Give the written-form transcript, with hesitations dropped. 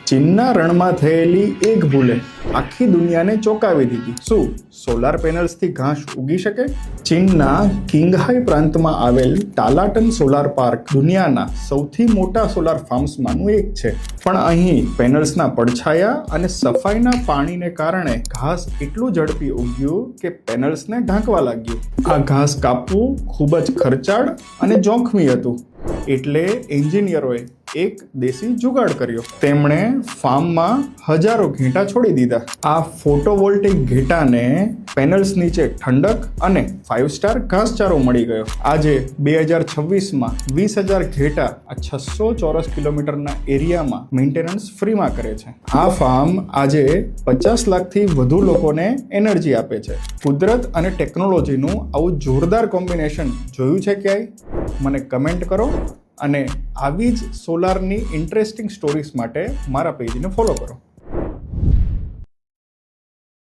ચીનના રણમાં થયેલી એક ભૂલે આખી દુનિયાને ચોંકાવી દીધી. શું સોલાર પેનલ્સથી ઘાસ ઉગી શકે? ચીનના કિંગહાઈ પ્રાંતમાં આવેલ ટાલાટન સોલાર પાર્ક દુનિયાના સૌથી મોટા સોલાર ફાર્મ્સમાંનું એક છે. પણ અહીં પેનલ્સના પડછાયા અને સફાઈના પાણીને કારણે ઘાસ એટલું ઝડપી ઉગ્યું કે પેનલ્સને ઢાંકવા લાગ્યું. આ ઘાસ કાપવું ખૂબ જ ખર્ચાળ અને જોખમી હતું. એટલે એન્જિનિયરોએ એક દેશી જુગાડ કર્યો. તેમણે ફાર્મમાં હજારો ઘેટાં છોડી દીધા. આ ફોટોવોલ્ટેઇક ઘેટાને પેનલ્સ નીચે ઠંડક અને 5 સ્ટાર ઘાસચારો મળી ગયો. આજે 2026માં 20,000 ઘેટાં આ 600 ચોરસ કિલોમીટરના એરિયામાં મેન્ટેનન્સ ફ્રીમાં કરે છે. આ ફાર્મ આજે 50 લાખથી વધુ લોકોને એનર્જી આપે છે. કુદરત અને ટેકનોલોજીનું આવું જોરદાર કોમ્બિનેશન જોયું છે ક્યાંય? મને કમેન્ટ કરો અને આવી જ સોલારની ઇન્ટરેસ્ટિંગ સ્ટોરીઝ માટે મારા પેજને ફોલો કરો.